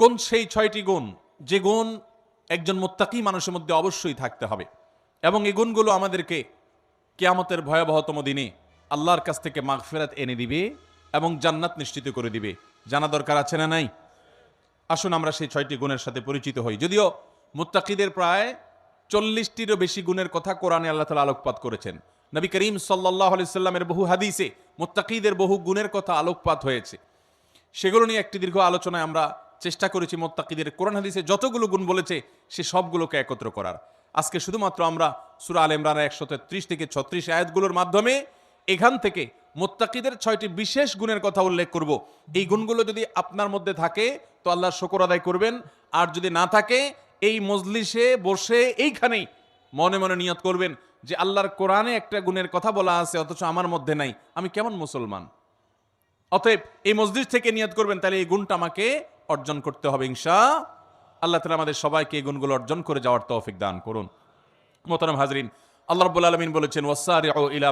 কোন সেই 6টি গুণ যে গুণ একজন মুত্তাকি মানুষের মধ্যে অবশ্যই থাকতে হবে, এবং এই গুণগুলো আমাদেরকে কিয়ামতের ভয়াবহতম দিনে আল্লাহর কাছ থেকে মাগফিরাত এনে দিবে এবং জান্নাত নিশ্চিত করে দিবে। জানা দরকার আছে না নাই? আসুন আমরা সেই 6টি গুণের সাথে পরিচিত হই। যদিও মুত্তাকিদের প্রায় 40টিরও বেশি গুণের কথা কোরআনে আল্লাহ তাআলা আলোকপাত করেছেন। নবী করিম সাল্লাল্লাহু আলাইহি সাল্লামের বহু হাদিসে মুত্তাকিদের বহু গুণের কথা আলোকপাত হয়েছে। সেগুলো নিয়ে একটি দীর্ঘ আলোচনায় আমরা চেষ্টা করেছি মুত্তাকিদের কোরআন হাদিসে যতগুলো গুণ বলেছে সে সবগুলোকে একত্র করার। আজকে শুধুমাত্র আমরা সূরা আলে ইমরানের 133 থেকে 36 আয়াতগুলোর মাধ্যমে এখান থেকে মুত্তাকিদের 6টি বিশেষ গুণের কথা উল্লেখ করব। এই গুণগুলো যদি আপনার মধ্যে থাকে তো আল্লাহর শুকর আদায় করবেন, আর যদি না থাকে এই মজলিসে বসে এইখানেই মনে মনে নিয়ত করবেন যে আল্লাহর কোরআনে একটা গুণের কথা বলা আছে অথচ আমার মধ্যে নাই, আমি কেমন মুসলমান। অতএব এই মসজিদ থেকে নিয়ত করবেন, তাহলে এই গুণটা আমাকে অর্জন করতে হবে ইনশাআল্লাহ। তাআলা আমাদের সবাইকে এই গুণগুলো অর্জন করে যাওয়ার তৌফিক দান করুন। মোহতারাম হাজরিন, আল্লাহ রাব্বুল আলামিন বলেছেন ওয়াসারিউ ইলা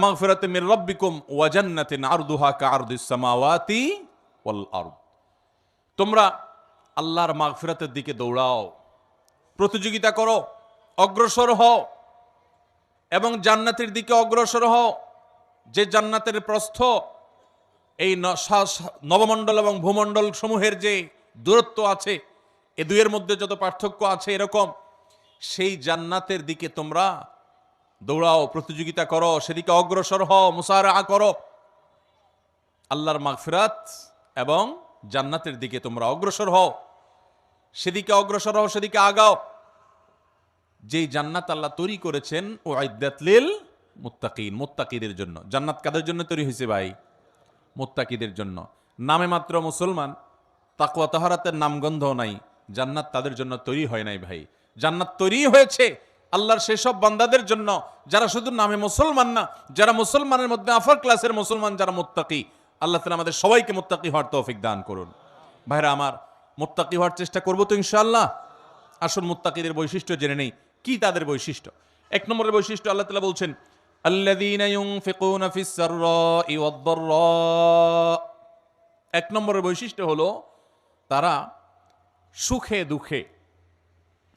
মাগফিরাতিন মির রাব্বিকুম ওয়া জান্নাতিন আরদুহা কাআরদিস সামাওয়াতি ওয়াল আরদ। তোমরা আল্লাহর মাগফিরাতের দিকে দৌড়াও, প্রতিযোগিতা করো, অগ্রসর হও এবং জান্নাতের দিকে অগ্রসর হও। যে জান্নাতের প্রস্থ এই নবমণ্ডল এবং ভূমণ্ডল সমূহের যে দূরত্ব আছে, এ দুইয়ের মধ্যে যত পার্থক্য আছে এরকম, সেই জান্নাতের দিকে তোমরা দৌড়াও, প্রতিযোগিতা করো, সেদিকে অগ্রসর হও, মুসারাআ করো। আল্লাহর মাগফিরাত এবং জান্নাতের দিকে তোমরা অগ্রসর হও, সেদিকে অগ্রসর হও, সেদিকে আগাও। যেই জান্নাত আল্লাহ তৈরি করেছেন উইদ্দাত লিল মুত্তাকিন, মুত্তাকিদের জন্য। জান্নাত কাদের জন্য তৈরি হয়েছে ভাই? মুত্তাকিদের জন্য। নামে মাত্র মুসলমান, তাকওয়া তাহারাতের নামগন্ধও নাই, জান্নাত তাদের জন্য তৈরি হয় নাই ভাই। জান্নাত তৈরি হয়েছে আল্লাহর সেসব বান্দাদের জন্য যারা শুধু নামে মুসলমান না, যারা মুসলমানের মধ্যে আফার ক্লাসের মুসলমান, যারা মুত্তাকি। আল্লাহ তাআলা আমাদের সবাইকে মুত্তাকি হওয়ার তৌফিক দান করুন। ভাইরা আমার, মুত্তাকি হওয়ার চেষ্টা করবো তো ইনশাআল্লাহ। আসুন মুত্তাকিদের বৈশিষ্ট্য জেনে নেই। কি তাদের বৈশিষ্ট্য? 1 নম্বরের বৈশিষ্ট্য আল্লাহ তাআলা বলছেন আল্লাযীনা ইউনফিকুনা ফিস সাররাই ওয়াদ দাররা। 1 নম্বরের বৈশিষ্ট্য হলো তারা সুখে দুঃখে,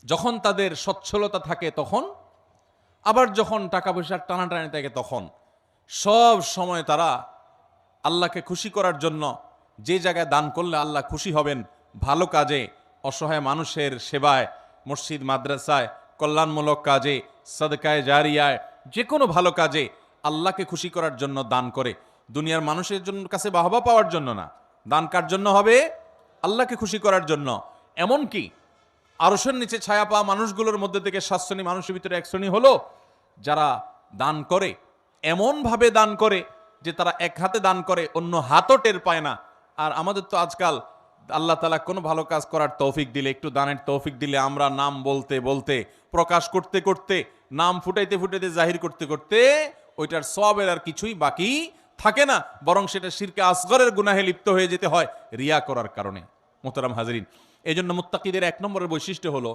যখন তাদের সচ্ছলতা থাকে তখন, আবার যখন টাকা পয়সার টানাটানি থাকে তখন, সব সময় তারা আল্লাহকে খুশি করার জন্য যে জায়গায় দান করলে আল্লাহ খুশি হবেন, ভালো কাজে, অসহায় মানুষের সেবায়, মসজিদ মাদ্রাসায়, কল্যাণমূলক কাজে, সাদকায়ে জারিয়ায়, যে কোনো ভালো কাজে আল্লাহকে খুশি করার জন্য দান করে। দুনিয়ার মানুষের জন্য কাছে বাহবা পাওয়ার জন্য না, দান কার জন্য হবে? আল্লাহকে খুশি করার জন্য। এমনকি আরশের নিচে ছায়া পাওয়া মানুষগুলোর মধ্যে থেকে 7 শ্রেণী মানুষের ভিতরে 1 শ্রেণী হলো যারা দান করে, এমনভাবে দান করে যে তারা এক হাতে দান করে, অন্য হাতও টের পায় না। আর আমাদের তো আজকাল আল্লাহ তাআলা কোনো ভালো কাজ করার তৌফিক দিলে, একটু দানের তৌফিক দিলে, আমরা নাম বলতে বলতে, প্রকাশ করতে করতে, নাম ফুটাইতে ফুটাইতে, জাহির করতে করতে ওইটার সওয়াবের আর কিছুই বাকি থাকে না, বরং সেটা শিরকে আসগরের গুনাহে লিপ্ত হয়ে যেতে হয় রিয়া করার কারণে। মোহতারাম হাজরিন, এই জন্য মুত্তাকিদের 1 নম্বরের বৈশিষ্ট্য হলো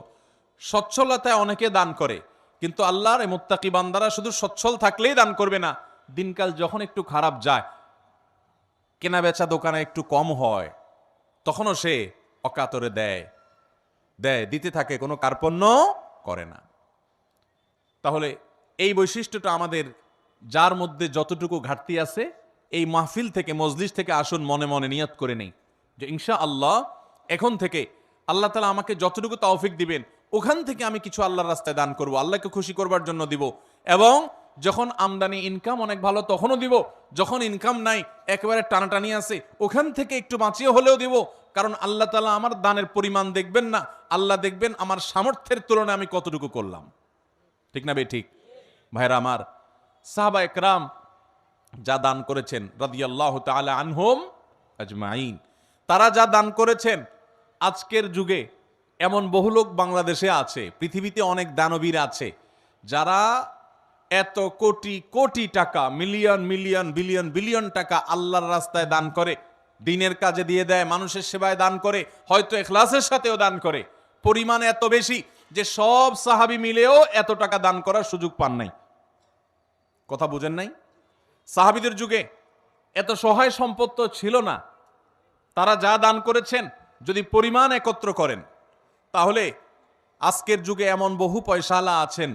সচ্ছলতায় অনেকে দান করে, কিন্তু আল্লাহর এই মুত্তাকি বান্দারা শুধু সচ্ছল থাকলেই দান করবে না, দিনকাল যখন একটু খারাপ যায়, কেনা বেচা দোকানে একটু কম হয়, তখনও সে অকাতরে দেয়, দিতে থাকে, কোনো কার্পণ্য করে না। তাহলে এই বৈশিষ্ট্যটা আমাদের, যার মধ্যে যতটুকু ঘাটতি আছে, এই মাহফিল থেকে, মজলিস থেকে আসুন মনে মনে নিয়ত করে নেই যে ইনশাআল্লাহ এখন থেকে আল্লাহ তাআলা আমাকে যতটুকু তৌফিক দিবেন ওখান থেকে আমি কিছু আল্লাহর রাস্তায় দান করব, আল্লাহকে খুশি করবার জন্য দিব। এবং যখন আমদানি ইনকাম অনেক ভালো তখনও দিব, যখন ইনকাম নাই, একেবারে টানাটানি আছে, ওখান থেকে একটু বাঁচিয়ে হলেও দিব। কারণ আল্লাহ তাআলা আমার দানের পরিমাণ দেখবেন না, আল্লাহ দেখবেন আমার সামর্থ্যের তুলনায় আমি কতটুকু করলাম। ঠিক না বে ঠিক? ভাইরা আমার, সাহাবা একরাম যা দান করেছেন রাদিয়াল্লাহু তাআলা আনহুম আজমাইন, তারা যা দান করেছেন, আজকের যুগে এমন বহু লোক বাংলাদেশে আছে, পৃথিবীতে অনেক দানবীর আছে যারা এত কোটি কোটি টাকা, মিলিয়ন মিলিয়ন বিলিয়ন বিলিয়ন টাকা আল্লাহর রাস্তায় দান করে, দিনের কাজে দিয়ে দেয়, মানুষের সেবায় দান করে, হয়তো ইখলাসের সাথেও দান করে। পরিমাণ এত বেশি যে সব সাহাবী মিলেও এত টাকা দান করার সুযোগ পান নাই। কথা বুঝেন নাই? সাহাবীদের যুগে এত সহায় সম্পদ তো ছিল না, তারা যা দান করেছেন যদি পরিমাণ একত্র করেন, তাহলে আজকের যুগে এমন বহু পয়সাওয়ালা আছেন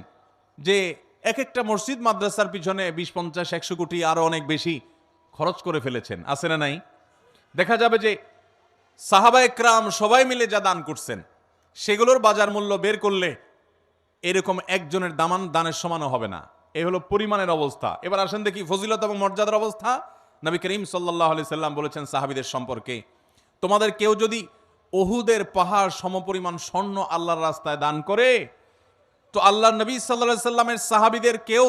যে এক একটা মসজিদ মাদ্রাসার পিছনে 20-50-100 কোটি আরো অনেক বেশি খরচ করে ফেলেছেন, আছে না নাই? দেখা যাবে যে সাহাবায়ে কেরাম সবাই মিলে যা দান করছেন সেগুলোর বাজার মূল্য বের করলে এরকম একজনের দানের সমানও হবে না। এই হলো পরিমাণের অবস্থা। এবার আসেন দেখি ফজিলত এবং মর্যাদার অবস্থা। নবী করিম সাল্লাল্লাহু আলাইহি সাল্লাম বলেছেন সাহাবীদের সম্পর্কে, তোমাদের কেউ যদি উহুদের পাহাড় সমপরিমাণ স্বর্ণ আল্লাহর রাস্তায় দান করে, তো আল্লাহর নবী সাল্লাল্লাহু আলাইহি সাল্লামের সাহাবীদের কেউ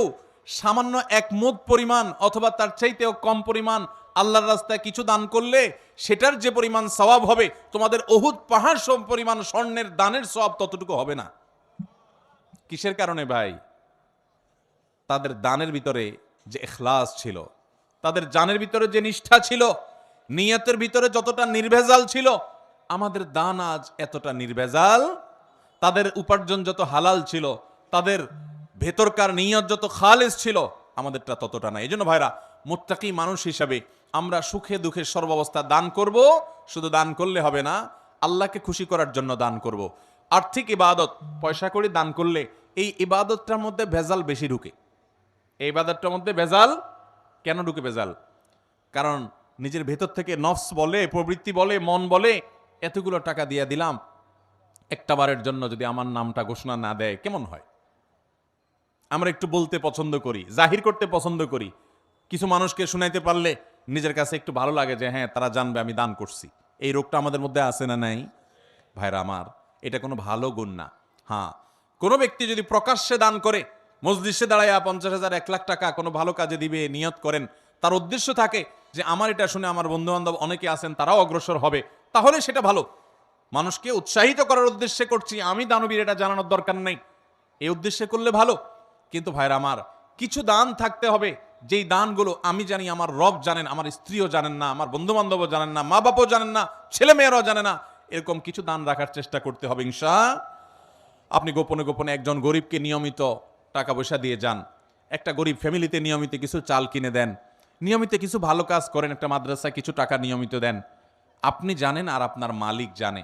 সামান্য এক মুদ পরিমাণ অথবা তার চাইতেও কম পরিমাণ আল্লাহর রাস্তায় কিছু দান করলে সেটার যে পরিমাণ সওয়াব হবে, তোমাদের উহুদ পাহাড় সম পরিমাণ স্বর্ণের দানের সওয়াব ততটুকু হবে না। কিসের কারণে ভাই? তাদের দানের ভিতরে যে ইখলাস ছিল, তাদের জানের ভিতরে যে নিষ্ঠা ছিল, নিয়তের ভিতরে যতটা নির্ভেজাল ছিল, আমাদের দান আজ এতটা নির্ভেজাল। তাদের উপার্জন যত হালাল ছিল, তাদের ভেতরকার নিয়ত যত খালেস ছিল, আমাদেরটা ততটা না। এই জন্য ভাইরা, মুত্তাকি মানুষ হিসাবে আমরা সুখে দুঃখে সর্বাবস্থা দান করব। শুধু দান করলে হবে না, আল্লাহকে খুশি করার জন্য দান করব। আর্থিক ইবাদত পয়সা করে দান করলে এই ইবাদতটার মধ্যে ভেজাল বেশি ঢুকে। এই ইবাদতটার মধ্যে ভেজাল কেন ঢুকে? ভেজাল কারণ নিজের ভেতর থেকে নফস বলে, প্রবৃত্তি বলে, মন বলে, এতগুলো টাকা দিয়ে দিলাম, একটা বারের জন্য যদি আমার নামটা ঘোষণা না দেয় কেমন হয়? আমরা একটু বলতে পছন্দ করি, জাহির করতে পছন্দ করি। কিছু মানুষকে শুনাইতে পারলে নিজের কাছে একটু ভালো লাগে যে হ্যাঁ, তারা জানবে আমি দান করছি। এই রোগটা আমাদের মধ্যে আছে না নাই? ভাইরা আমার, এটা কোনো ভালো গুণ না। হ্যাঁ, কোনো ব্যক্তি যদি প্রকাশ্যে দান করে, মজলিসে দাঁড়াইয়া 50,000 1 লাখ টাকা কোনো ভালো কাজে দিবে নিয়ত করেন, তার উদ্দেশ্য থাকে যে আমার এটা শুনে আমার বন্ধু বান্ধব অনেকে আছেন তারাও অগ্রসর হবে, তাহলে সেটা ভালো। মানুষকে উৎসাহিত করার উদ্দেশ্যে করছি, আমি দানবীর এটা জানানোর দরকার নেই, এই উদ্দেশ্যে করলে ভালো। কিন্তু ভাইরা আমার, কিছু দান থাকতে হবে যেই দানগুলো আমি জানি, আমার রব জানেন, আমার স্ত্রীও জানেন না, আমার বন্ধু বান্ধবও জানেন না, মা বাবাও জানেন না, ছেলে মেয়েরাও জানে না। এরকম কিছু দান রাখার চেষ্টা করতে হবে ইনশাআল্লাহ। আপনি গোপনে গোপনে একজন গরিবকে নিয়মিত টাকা পয়সা দিয়ে যান, একটা গরিব ফ্যামিলিতে নিয়মিত কিছু চাল কিনে দেন, নিয়মিত কিছু ভালো কাজ করেন, একটা মাদ্রাসায় কিছু টাকা নিয়মিত দেন। আপনি জানেন আর আপনার মালিক জানে,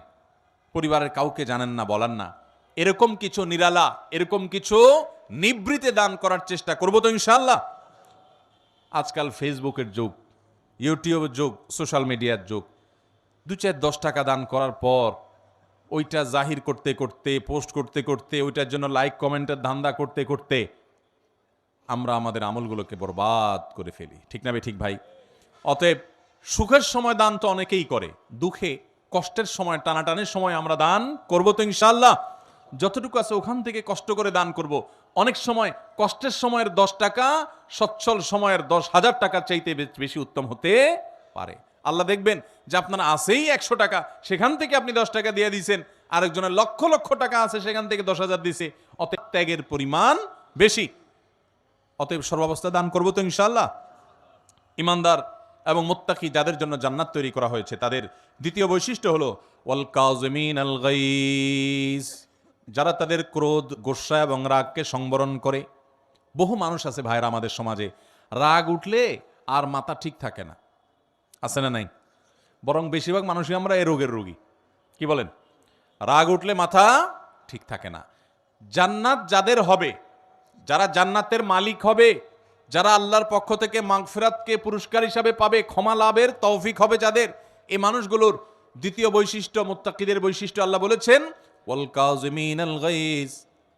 পরিবারের কাউকে জানেন না, বলার না। এরকম কিছু নিরালা, এরকম কিছু নিবৃতে দান করার চেষ্টা করব তো ইনশাআল্লাহ। আজকাল ফেসবুকের যুগ, ইউটিউবের যুগ, সোশ্যাল মিডিয়ার যুগ। 2-4-10 টাকা দান করার পর ওইটা জাহির করতে করতে, পোস্ট করতে করতে, ওইটার জন্য লাইক কমেন্টের ধান্দা করতে করতে আমরা আমাদের আমলগুলোকে বরবাদ করে ফেলি। ঠিক না ঠিক ভাই? অতএব সুখের সময় দান তো অনেকেই করে, দুঃখে কষ্টের সময়, টানাটানের সময় আমরা দান করব তো ইনশাআল্লাহ। যতটুকু আছে ওখান থেকে কষ্ট করে দান করব। অনেক সময় কষ্টের সময়ের 10 টাকা সচ্ছল সময়ের 10,000 টাকার চাইতে বেশি উত্তম হতে পারে। আল্লাহ দেখবেন যে আপনার আছেই 100 টাকা, সেখান থেকে আপনি 10 টাকা দিয়ে দিয়েছেন, আরেকজনের লক্ষ লক্ষ টাকা আছে, সেখান থেকে 10,000 দিছে, অতএব ত্যাগের পরিমাণ বেশি। অতএব সর্বাবস্থা দান করব তো ইনশাআল্লাহ। ইমানদার এবং মুত্তাকি যাদের জন্য জান্নাত তৈরি করা হয়েছে, তাদের দ্বিতীয় বৈশিষ্ট্য হলো ওয়াল কাযিমিনাল গাইজ, যারা তাদের ক্রোধ, গোসা এবং রাগকে সংবরণ করে। বহু মানুষ আছে ভাইরা আমাদের সমাজে, রাগ উঠলে আর মাথা ঠিক থাকে না, আছে না নাই? বরং বেশিরভাগ মানুষই আমরা এই রোগের রোগী। কি বলেন? রাগ উঠলে মাথা ঠিক থাকে না। জান্নাত যাদের হবে, যারা জান্নাতের মালিক হবে, যারা আল্লাহর পক্ষ থেকে মাগফিরাতকে পুরস্কার হিসাবে পাবে, ক্ষমা লাভের তৌফিক হবে যাদের, এই মানুষগুলোর দ্বিতীয় বৈশিষ্ট্য, মুত্তাকিদের বৈশিষ্ট্য, আল্লাহ বলেছেন ওয়াল কাযিমিনাল গাইজ,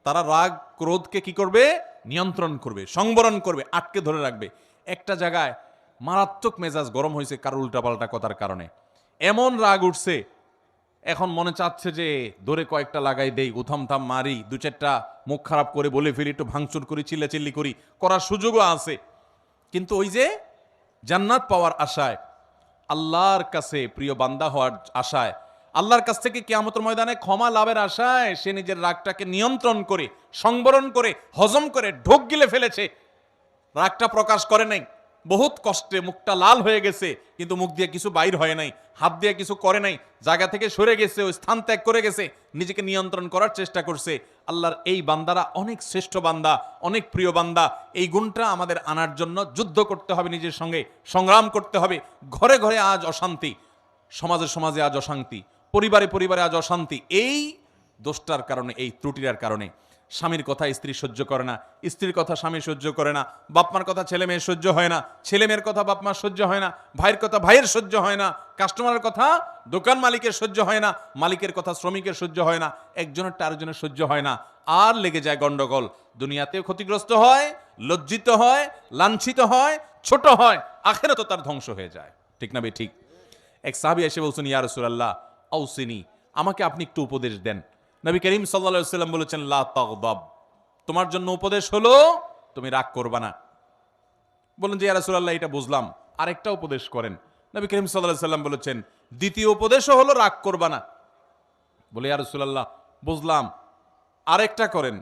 তারা রাগ ক্রোধকে কি করবে? নিয়ন্ত্রণ করবে, সংবরণ করবে, আটকে ধরে রাখবে। একটা জায়গায় মারাত্মক মেজাজ গরম হয়েছে কারো উল্টাপাল্টা কথার কারণে, এমন রাগ উঠছে, এখন মনে চাচ্ছে যে ধরে কয়েকটা লাগাই দেই, উথামথাম মারি, 2-4টা মুখ খারাপ করে বলে ফেলি, একটু ভাঙচুর করি, চিল্লাচিল্লি করি, করার সুযোগও আছে। কিন্তু ওই যে জান্নাত পাওয়ার আশায়, আল্লাহর কাছে প্রিয় বান্দা হওয়ার আশায়, আল্লাহর কাছ থেকে কিয়ামতের ময়দানে ক্ষমা লাভের আশায় সে নিজের রাগটাকে নিয়ন্ত্রণ করে, সংবরণ করে, হজম করে ঢোক গিলে ফেলেছে। রাগটা প্রকাশ করে নাই, বহুত কষ্টে মুখটা লাল হয়ে গেছে, কিন্তু মুখ দিয়ে কিছু বাইর হয় নাই, হাত দিয়ে কিছু করে নাই, জায়গা থেকে সরে গেছে, ওই স্থান ত্যাগ করে গেছে, নিজেকে নিয়ন্ত্রণ করার চেষ্টা করছে। আল্লাহর এই বান্দারা অনেক শ্রেষ্ঠ বান্দা, অনেক প্রিয় বান্দা। এই গুণটা আমাদের আনার জন্য যুদ্ধ করতে হবে, নিজের সঙ্গে সংগ্রাম করতে হবে। ঘরে ঘরে আজ অশান্তি, সমাজে সমাজে আজ অশান্তি, পরিবারে পরিবারে আজ অশান্তি। এই দোষটার কারণে, এই ত্রুটির কারণে স্বামীর কথা স্ত্রী সহ্য করে না, স্ত্রীর কথা স্বামী সহ্য করে না, বাপমার কথা ছেলে মেয়ের সহ্য হয় না, ছেলে মেয়ের কথা বাপমার সহ্য হয় না, ভাইয়ের কথা ভাইয়ের সহ্য হয় না, কাস্টমারের কথা দোকান মালিকের সহ্য হয় না, মালিকের কথা শ্রমিকের সহ্য হয় না, একজনের আরেকজনের সহ্য হয় না, আর লেগে যায় গন্ডগোল। দুনিয়াতেও ক্ষতিগ্রস্ত হয়, লজ্জিত হয়, লাঞ্ছিত হয়, ছোট হয়, আখিরাতেও তার ধ্বংস হয়ে যায়। ঠিক না ভাই? ঠিক। এক সাহাবী এসে বলছেন, ইয়া রাসূলুল্লাহ আউসিনি, আমাকে আপনি একটু উপদেশ দেন। নবী করিম সাল্লাল্লাহু আলাইহি ওয়াসাল্লাম বলেছেন, লা তাগদাব, তোমার জন্য উপদেশ হলো তুমি রাগ করবা না। বলেন যে ইয়া রাসূলুল্লাহ এটা বুঝলাম, আরেকটা উপদেশ করেন। নবী করিম সাল্লাল্লাহু আলাইহি ওয়াসাল্লাম বলেছেন, দ্বিতীয় উপদেশও হলো রাগ করবা না। বলে ইয়া রাসূলুল্লাহ বুঝলাম, আরেকটা করেন।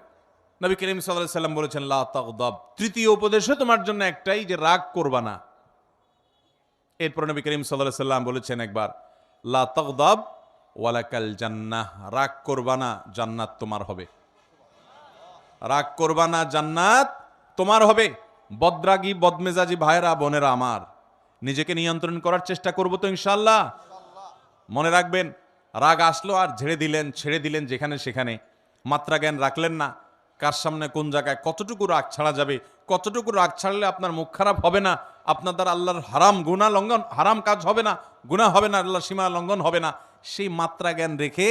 নবী করিম সাল্লাল্লাহু আলাইহি ওয়াসাল্লাম বলেছেন, লা তাগদাব, তৃতীয় উপদেশও তোমার জন্য একটাই, যে রাগ করবা না। এরপর নবী করিম সাল্লাল্লাহু আলাইহি ওয়াসাল্লাম বলেছেন একবার, লা তাগদাব ওয়ালাকাল জান্নাহ, রাগ করবা না, জান্নাত তোমার হবে। রাগ করবা না, জান্নাত তোমার হবে। বদরাগী বদমেজাজি ভাইরা বোনেরা আমার, নিজেকে নিয়ন্ত্রণ করার চেষ্টা করব তো ইনশাআল্লাহ। মনে রাখবেন, রাগ আসলো আর ছেড়ে দিলেন যেখানে সেখানে, মাত্রা জ্ঞান রাখলেন না কার সামনে কোন জায়গায় কতটুকু রাগ ছাড়া যাবে, কতটুকু রাগ ছাড়লে আপনার মুখ খারাপ হবে না, আপনার দ্বারা আল্লাহর হারাম গুনাহ লঙ্ঘন, হারাম কাজ হবে না, গুনাহ হবে না, আল্লাহর সীমা লঙ্ঘন হবে না, সেই মাত্রা জ্ঞান রেখে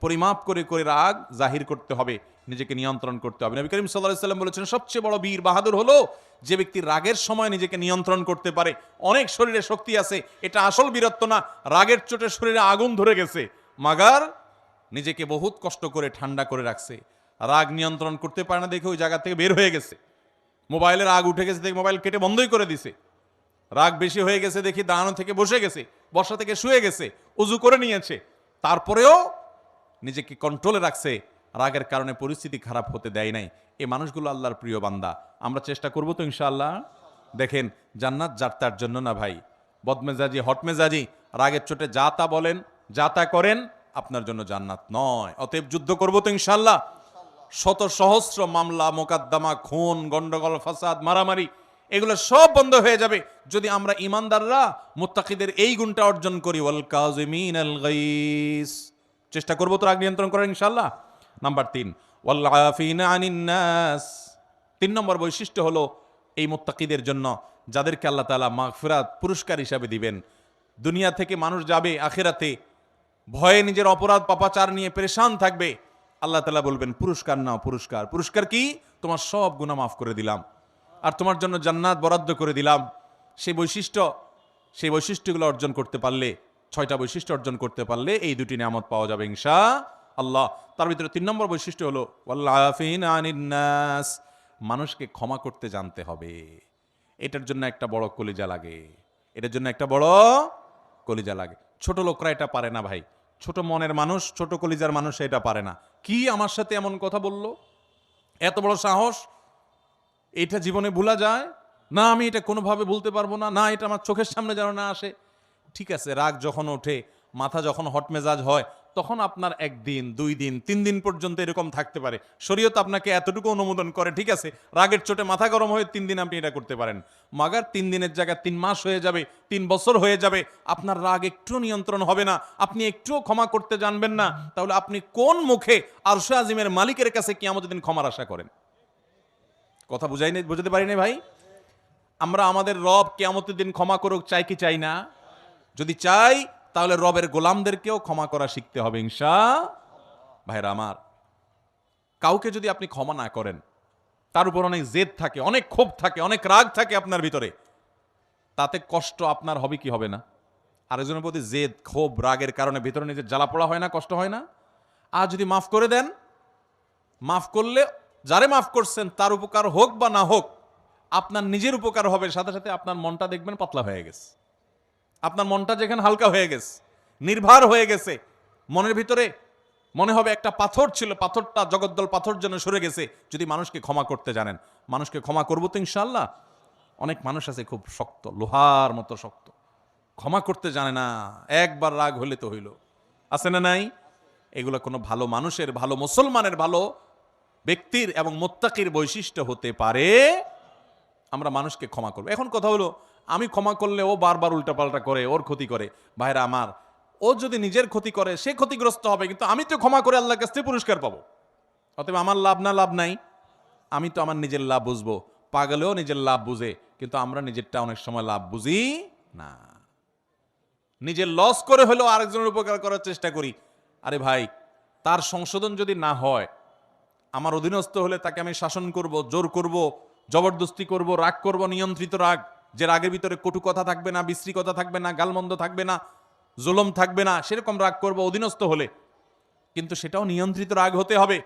পরিমাপ করে করে রাগ জাহির করতে হবে, নিজেকে নিয়ন্ত্রণ করতে হবে। নবী করিম সাল্লাল্লাহু আলাইহি ওয়াসাল্লাম বলেছেন, সবচেয়ে বড় বীর বাহাদুর হলো যে ব্যক্তি রাগের সময় নিজেকে নিয়ন্ত্রণ করতে পারে। অনেক শরীরে শক্তি আছে, এটা আসল বীরত্ব না, রাগের চোটে শরীরে আগুন ধরে গেছে, মাগার নিজেকে বহুত কষ্ট করে ঠান্ডা করে রাখছে। রাগ নিয়ন্ত্রণ করতে পারে না দেখে ওই জায়গা থেকে বের হয়ে গেছে, মোবাইলের আগ উঠে গেছে দেখে মোবাইল কেটে বন্ধই করে দিছে। রাগ বেশি হয়ে গেছে দেখি দাঁড়ানো থেকে বসে গেছে, বসা থেকে শুয়ে গেছে, উজু করে নিয়েছে, তারপরেও নিজেকে কন্ট্রোলে রাখছে, রাগের কারণে পরিস্থিতি খারাপ হতে দেয় নাই। এই মানুষগুলো আল্লাহর প্রিয় বান্দা। আমরা চেষ্টা করবো তো ইনশাআল্লাহ। দেখেন, জান্নাত যার তার জন্য না ভাই। বদমেজাজি হটমেজাজি রাগের চোটে যা তা বলেন, যা তা করেন, আপনার জন্য জান্নাত নয়। অতএব যুদ্ধ করবো তো ইনশাআল্লাহ। শত সহস্র মামলা মোকদ্দমা, খুন, গন্ডগোল, ফাসাদ, মারামারি, এগুলো সব বন্ধ হয়ে যাবে যদি আমরা ইমানদাররা মুত্তাকিদের এই গুণটা অর্জন করি, ওয়াল কাযিমিনাল গায়স। চেষ্টা করবো তো রাগ নিয়ন্ত্রণ করার ইনশাআল্লাহ। নাম্বার 3, ওয়াল আফিনা আনিন নাস। 3 নম্বর বৈশিষ্ট্য হলো এই মুত্তাকিদের জন্য, যাদেরকে আল্লাহ তাআলা মাগফিরাত পুরস্কার হিসাবে দিবেন। দুনিয়া থেকে মানুষ যাবে আখিরাতে ভয়ে নিজের অপরাধ পাপাচার নিয়ে পেরেশান থাকবে, আল্লাহ তাআলা বলবেন পুরস্কার নাও, পুরস্কার। পুরস্কার কি? তোমার সব গুনাহ মাফ করে দিলাম আর তোমার জন্য জান্নাত বরাদ্দ করে দিলাম। সেই বৈশিষ্ট্যগুলো অর্জন করতে পারলে, 6টা বৈশিষ্ট্য অর্জন করতে পারলে এই 2টি নিয়ামত পাওয়া যাবে ইনশাআল্লাহ। তার ভিতরে 3 নম্বর বৈশিষ্ট্য হলো ওয়াল আফিনা আনিন নাস, মানুষকে ক্ষমা করতে জানতে হবে। এটার জন্য একটা বড় কলিজা লাগে, এটার জন্য একটা বড় কলিজা লাগে। ছোট লোকরা এটা পারে না ভাই, ছোট মনের মানুষ, ছোট কলিজার মানুষ এটা পারে না। কি আমার সাথে এমন কথা বলল, এত বড় সাহস, এটা জীবনে ভোলা যায় না, আমি এটা কোনোভাবে ভুলতে পারবো না, না এটা আমার চোখের সামনে যেন না আসে। ঠিক আছে, রাগ যখন ওঠে, মাথা যখন হটমেজাজ হয়, তখন আপনার 1 দিন 2 দিন 3 দিন পর্যন্ত এরকম থাকতে পারে। শরীয়ত আপনাকে এতটুকু অনুমোদন করে, ঠিক আছে, রাগের চোটে মাথা গরম হয়ে 3 দিন আপনি এটা করতে পারেন। মাগার 3 দিনের জায়গায় 3 মাস হয়ে যাবে, 3 বছর হয়ে যাবে, আপনার রাগ একটু নিয়ন্ত্রণ হবে না, আপনি একটুও ক্ষমা করতে জানবেন না, তাহলে আপনি কোন মুখে আরশে আজিমের মালিকের কাছে কিয়ামতের দিন ক্ষমার আশা করেন? কথা বুঝাতে পারি না ভাই? আমরা আমাদের রব কিয়ামতের দিন ক্ষমা করুক চাই কি চাই না? যদি চাই তাহলে রবের গোলামদেরকেও ক্ষমা করা শিখতে হবে ভাইরা আমার। কাউকে যদি আপনি ক্ষমা না করেন, তার উপর অনেক জেদ থাকে, অনেক ক্ষোভ থাকে, অনেক রাগ থাকে আপনার ভিতরে, তাতে কষ্ট আপনার হবে কি হবে না? আরেকজনের প্রতি জেদ ক্ষোভ রাগের কারণে ভিতরে নিজের জ্বালা পোড়া হয় না, কষ্ট হয় না? আর যদি মাফ করে দেন, মাফ করলে যারে মাফ করছেন তার উপকার হোক বা না হোক, আপনার নিজের উপকার হবে, সাথে সাথে আপনার মনটা দেখবেন পাতলা হয়ে গেছে, আপনার মনটা যেখানে হালকা হয়ে গেছে, নির্ভার হয়ে গেছে, মনের ভিতরে মনে হবে একটা পাথর ছিল, পাথরটা জগদ্দল পাথর যেন সরে গেছে, যদি মানুষকে ক্ষমা করতে জানেন। মানুষকে ক্ষমা করবো তো ইনশাআল্লাহ। অনেক মানুষ আছে খুব শক্ত, লোহার মতো শক্ত, ক্ষমা করতে জানে না, একবার রাগ হইলে তো হইল, আছে না নাই? এগুলো কোনো ভালো মানুষের, ভালো মুসলমানের, ভালো ব্যক্তির এবং মুত্তাকির বৈশিষ্ট্য হতে পারে। আমরা মানুষকে ক্ষমা করবো। এখন কথা হলো, আমি ক্ষমা করলে ও বারবার উল্টাপাল্টা করে, ওর ক্ষতি করে। ভাইরা আমার, ও যদি নিজের ক্ষতি করে সে ক্ষতিগ্রস্ত হবে, কিন্তু আমি তো ক্ষমা করে আল্লাহর কাছ থেকে পুরস্কার পাবো। অতএব আমার লাভ না লাভ নাই, আমি তো আমার নিজের লাভ বুঝবো। পাগলেও নিজের লাভ বুঝে, কিন্তু আমরা নিজেরটা অনেক সময় লাভ বুঝি না। নিজের লস করে হলেও আরেকজনের উপকার করার চেষ্টা করি। আরে ভাই, তার সংশোধন যদি না হয়, আমার অধীনস্থ হলে তাকে আমি শাসন করব, জোর করব, জবরদস্তি করব, রাগ করব, নিয়ন্ত্রিত রাগ, যে রাগের ভিতরে কটু কথা থাকবে না, বিশ্রী কথা থাকবে না, গালমন্দ থাকবে না, জুলুম থাকবে না, সেরকম রাগ করব অধীনস্থ হলে। কিন্তু সেটাও নিয়ন্ত্রিত রাগ হতে হবে।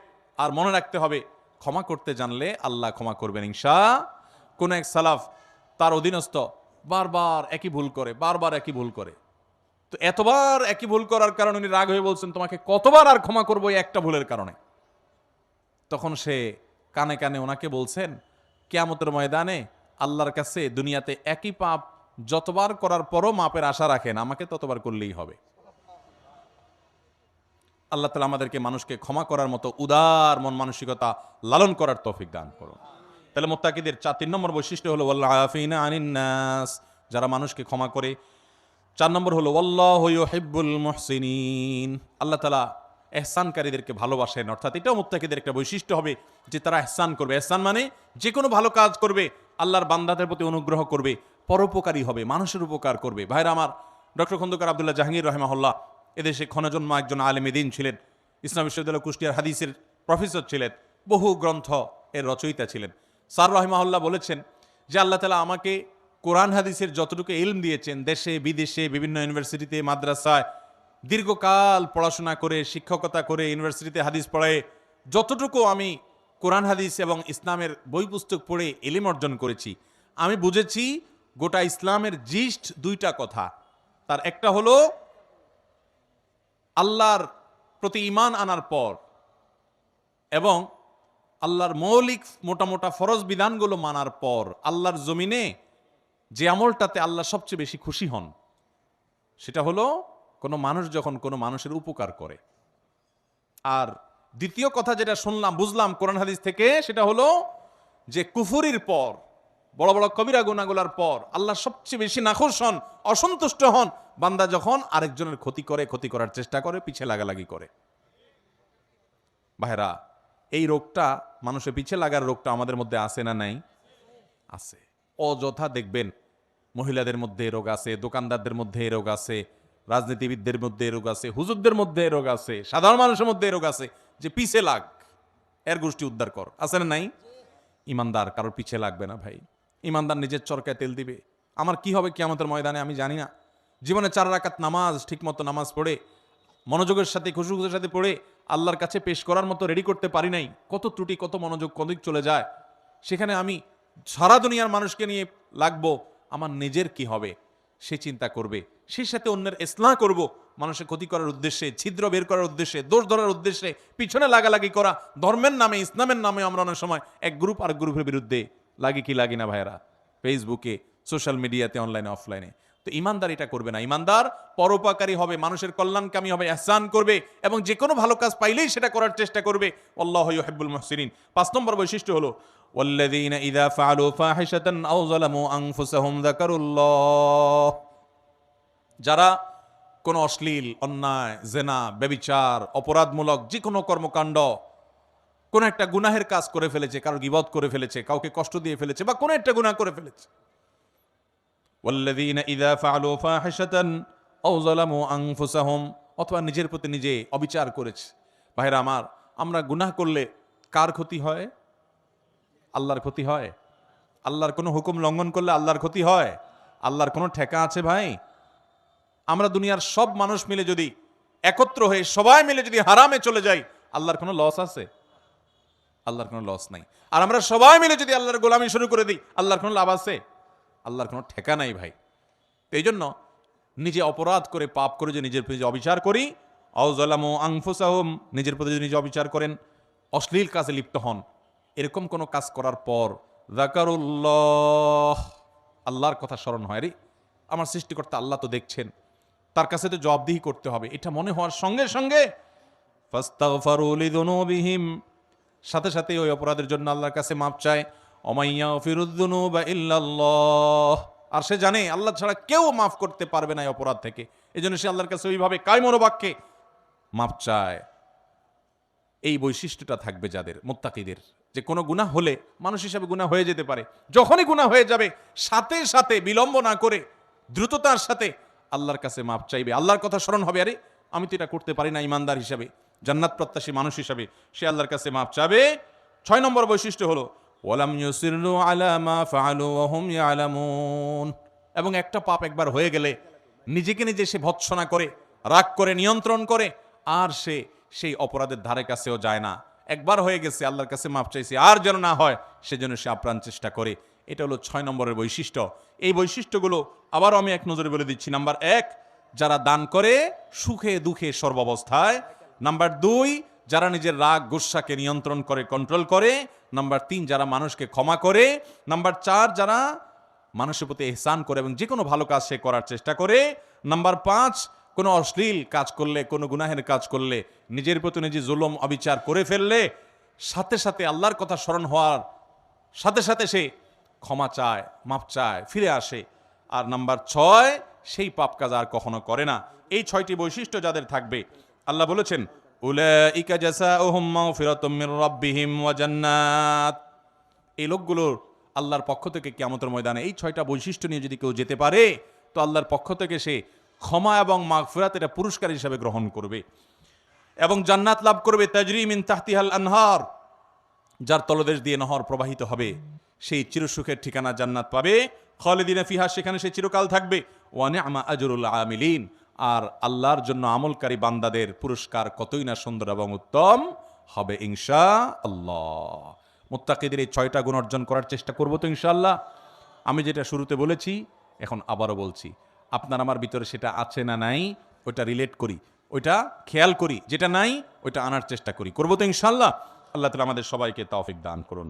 আর মনে রাখতে হবে, ক্ষমা করতে জানলে আল্লাহ ক্ষমা করবেন ইনশাআল্লাহ। কোন এক সালাফ, তার অধীনস্থ বারবার একই ভুল করে, বারবার একই ভুল করে। তো এতবার একই ভুল করার কারণে উনি রাগ হয়ে বলছেন, তোমাকে কতবার আর ক্ষমা করবো এই একটা ভুলের কারণে। তখন সে কানে কানে ওনাকে বলছেন, কিয়ামতের ময়দানে আল্লাহর কাছে দুনিয়াতে একই পাপ যতবার করার পরও মাপের আশা রাখেন, আমাকে ততবার করলেই হবে। আল্লাহ তাআলা আমাদেরকে মানুষকে ক্ষমা করার মতো উদার মন মানসিকতা লালন করার তৌফিক দান করুন। তাহলে মুত্তাকিদের 3 নম্বর বৈশিষ্ট্য হলো ওয়াল আফিনা আনিন নাস, যারা মানুষকে ক্ষমা করে। 4 নম্বর হলো আল্লাহু ইউহিব্বুল মুহসিনিন, আল্লাহ তাআলা ইহসানকারীদেরকে ভালোবাসেন। অর্থাৎ এটাও মুত্তাকিদের একটা বৈশিষ্ট্য হবে যে তারা ইহসান করবে। ইহসান মানে যে কোনো ভালো কাজ করবে, আল্লাহর বান্দাদের প্রতি অনুগ্রহ করবে, পরোপকারী হবে, মানুষের উপকার করবে। ভাইরা আমার, ডক্টর খন্দকার আব্দুল্লাহ জাহাঙ্গীর রাহিমাহুল্লাহ এদেশে ক্ষণজন্ম একজন আলেমে দ্বীন ছিলেন, ইসলাম বিশ্ববিদ্যালয় কুষ্টিয়ার হাদিসের প্রফেসর ছিলেন, বহু গ্রন্থ এর রচয়িতা ছিলেন। স্যার রাহিমাহুল্লাহ বলেছেন যে আল্লাহ তাআলা আমাকে কোরআন হাদিসের যতটুকু ইলম দিয়েছেন, দেশে বিদেশে বিভিন্ন ইউনিভার্সিটিতে মাদ্রাসায় দীর্ঘকাল পড়াশোনা করে, শিক্ষকতা করে, ইউনিভার্সিটিতে হাদিস পড়ায় যতটুকু আমি কোরআন হাদিস এবং ইসলামের বই পুস্তক পড়ে ইলম অর্জন করেছি, আমি বুঝেছি গোটা ইসলামের জিস্ট 2টা কথা। তার একটা হলো আল্লাহর প্রতি ঈমান আনার পর এবং আল্লাহর মৌলিক মোটা মোটা ফরজ বিধানগুলো মানার পর আল্লাহর জমিনে যে আমলটাতে আল্লাহ সবচেয়ে বেশি খুশি হন, সেটা হলো কোনো মানুষ যখন কোনো মানুষের উপকার করে। আর দ্বিতীয় কথা যেটা শুনলাম বুঝলাম কোরআন হাদিস থেকে, সেটা হলো যে কুফরির পর, বড় বড় কবিরা গুনাহগুলোর পর আল্লাহ সবচেয়ে বেশি নাখুশ হন, অসন্তুষ্ট হন বান্দা যখন আরেকজনের ক্ষতি করে, ক্ষতি করার চেষ্টা করে, পিছে লাগালাগি করে। ভাইরা, এই রোগটা, মানুষের পিছে লাগার রোগটা আমাদের মধ্যে আছে না নাই? আছে। অযথা দেখবেন মহিলাদের মধ্যে রোগ আছে, দোকানদারদের মধ্যে রোগ আছে, রাজনীতিবিদদের মধ্যে রোগ আছে, হুজুরদের মধ্যে রোগ আছে, সাধারণ মানুষের মধ্যে রোগ আছে, যে পিছে লাগ, এর গোষ্ঠী উদ্ধার কর। আছে না নাই? ইমানদার কারোর পিছে লাগবে না ভাই। ইমানদার নিজের চরকায় তেল দিবে। আমার কি হবে কিয়ামতের ময়দানে আমি জানি না। জীবনে 4 রাকাত নামাজ ঠিকমতো নামাজ পড়ে, মনোযোগের সাথে, খুশুখুশুর সাথে পড়ে আল্লাহর কাছে পেশ করার মতো রেডি করতে পারি নাই। কত ত্রুটি, কত মনোযোগ কদিক চলে যায়। সেখানে আমি সারা দুনিয়ার মানুষকে নিয়ে লাগবো, আমার নিজের কি হবে সে চিন্তা করবে। সেই সাথে অন্যের ইসলাহ করব, মানুষের ক্ষতি করার উদ্দেশ্যে, ছিদ্র বের করার উদ্দেশ্যে, দোষ ধরার উদ্দেশ্যে পিছনে লাগালাগি করা। ধর্মের নামে, ইসলামের নামে আমরা অনেক সময় এক গ্রুপ আর গ্রুপের বিরুদ্ধে লাগি কি লাগি না ভাইয়েরা, ফেসবুকে, সোশ্যাল মিডিয়াতে, অনলাইনে, অফলাইনে। তো ইমানদার এটা করবে না। ইমানদার পরোপকারী হবে, মানুষের কল্যাণকামী হবে, ইহসান করবে এবং যে কোনো ভালো কাজ পাইলেই সেটা করার চেষ্টা করবে। আল্লাহু ইউহিব্বুল মুহসিনিন। 5 নম্বর বৈশিষ্ট্য হলো ওয়াল্লাযীনা ইযা ফাআলু ফাহিশাতান আও যালামু আনফুসাহুম যাকারুল্লাহ, যারা কোনো অশ্লীল, অন্যায়, জেনা, ব্যভিচার, অপরাধমূলক যে কোনো কর্মকাণ্ড, কোন একটা গুনাহের কাজ করে ফেলেছে, কারো গীবত করে ফেলেছে, কাউকে কষ্ট দিয়ে ফেলেছে, বা কোনো একটা গুনাহ করে ফেলেছে। ওয়াল্লাযীনা ইযা ফাআলু ফাহিশাতান আও যালামু আনফুসাহুম, অথবা নিজের প্রতি নিজে অবিচার করেছে। ভাইরা আমার, আমরা গুনাহ করলে কার ক্ষতি হয়? আল্লাহর ক্ষতি হয়। আল্লাহর কোনো হুকুম লঙ্ঘন করলে আল্লাহর ক্ষতি হয়। আল্লাহর কোনো ঠেকা আছে ভাই? আমরা দুনিয়ার সব মানুষ মিলে যদি একত্র হয়ে সবাই মিলে যদি হারামে চলে যাই, আল্লাহর কোনো লস আছে? আল্লাহর কোনো লস নাই। আর আমরা সবাই মিলে যদি আল্লাহর গোলামি শুরু করে দিই, আল্লাহর কোনো লাভ আছে? আল্লাহর কোনো ঠেকা নাই ভাই। তো এই জন্য নিজে অপরাধ করে, পাপ করে যে নিজের প্রতি অবিচার করি, আও যালামু আনফুসাহুম, নিজের প্রতি যদি নিজে অবিচার করেন, অশ্লীল কাজে লিপ্ত হন, এরকম কোনো কাজ করার পর যাকারুল্লাহ, আল্লাহর কথা স্মরণ হয়, রে আমার সৃষ্টিকর্তা আল্লাহ তো দেখছেন, তার কাছে তো জবাবদিহি করতে হবে, এটা মনে হওয়ার সঙ্গে সঙ্গে ফাস্তাগফারু লিযুনুবিহিম, সাথে সাথে ওই অপরাধের জন্য আল্লাহর কাছে মাপ চায়। ওয়া মান ইয়াগফিরুয যুনুবা ইল্লাল্লাহ, আর সে জানে আল্লাহ ছাড়া কেউ মাফ করতে পারবে না এই অপরাধ থেকে। এই জন্য সে আল্লাহর কাছে ওইভাবে কায় মনোবাক্যে মাফ চায়। এই বৈশিষ্ট্যটা থাকবে যাদের, মুত্তাকিদের, যে কোনো গুনাহ হলে মানুষ হিসাবে গুনাহ হয়ে যেতে পারে, যখনই গুনাহ হয়ে যাবে সাথে সাথে বিলম্ব না করে দ্রুততার সাথে আল্লাহর কাছে মাফ চাইবে। আল্লাহর কথা স্মরণ হবে, আরে আমি তো এটা করতে পারি না, ইমানদার হিসাবে, জান্নাত প্রত্যাশী মানুষ হিসাবে সে আল্লাহর কাছে মাফ চাবে। 6 নম্বর বৈশিষ্ট্য হলো ওয়ালাম ইউসিরু আলা মা ফাআলু ওয়া হুম ইয়ালামুন। এবং একটা পাপ একবার হয়ে গেলে নিজেকে নিজে সে ভৎসনা করে, রাগ করে, নিয়ন্ত্রণ করে, আর সে সেই অপরাধের ধারে কাছেও যায় না। একবার হয়ে গেছে, আল্লাহর কাছে মাফ চাইছে, আর যেন না হয় সেজন্য সে আপ্রাণ চেষ্টা করে। এটা হলো 6 নম্বরের বৈশিষ্ট্য। এই বৈশিষ্ট্যগুলো আবারও আমি এক নজরে বলে দিচ্ছি। নাম্বার 1, যারা দান করে সুখে দুঃখে সর্বাবস্থায়। নাম্বার 2, যারা নিজের রাগ গুসাকে নিয়ন্ত্রণ করে, কন্ট্রোল করে। নাম্বার 3, যারা মানুষকে ক্ষমা করে। নাম্বার 4, যারা মানুষের প্রতি ইহসান করে এবং যে কোনো ভালো কাজ সে করার চেষ্টা করে। নাম্বার 5, কোনো অশ্লীল কাজ করলে, কোনো গুনাহের কাজ করলে, নিজের প্রতি নিজে জুলুম অবিচার করে ফেললে সাথে সাথে আল্লাহর কথা স্মরণ হওয়ার সাথে সাথে সে ক্ষমা চায়, মাফ চায়, ফিরে আসে। আর নাম্বার 6, সেই পাপ কাজ আর কখনো করে না। এই 6টি বৈশিষ্ট্য যাদের থাকবে, আল্লাহ বলেছেন উলাইকা জাযাউহুম মাগফিরাতুম মির রাব্বিহিম ওয়া জান্নাত। এই লোকগুলোর আল্লাহর পক্ষ থেকে কিয়ামতের ময়দানে এই 6টা বৈশিষ্ট্য নিয়ে যদি কেউ যেতে পারে, তো আল্লাহর পক্ষ থেকে সে ক্ষমা এবং মাগফিরাত এটা পুরস্কার হিসাবে গ্রহণ করবে এবং জান্নাত লাভ করবে। তাজরি মিন তাহতিহাল আনহার, যার তলদেশ দিয়ে নহর প্রবাহিত হবে, সেই চিরসুখের ঠিকানা জান্নাত পাবে। খালিদিনা ফিহা, সেখানে সে চিরকাল থাকবে। ওয়া নি'মা আজরুল আমিলিন, আর আল্লাহর জন্য আমলকারী বান্দাদের পুরস্কার কতই না সুন্দর এবং উত্তম হবে ইনশাআল্লাহ। মুত্তাকিদের এই 6টা গুণ অর্জন করার চেষ্টা করব তো ইনশাআল্লাহ। আমি যেটা শুরুতে বলেছি এখন আবারও বলছি, আপনার আমার ভিতরে সেটা আছে না নাই ওইটা রিলেট করি, ওইটা খেয়াল করি, যেটা নাই ওইটা আনার চেষ্টা করি, করবো তো ইনশাআল্লাহ। আল্লাহ তাআলা আমাদের সবাইকে তৌফিক দান করুন।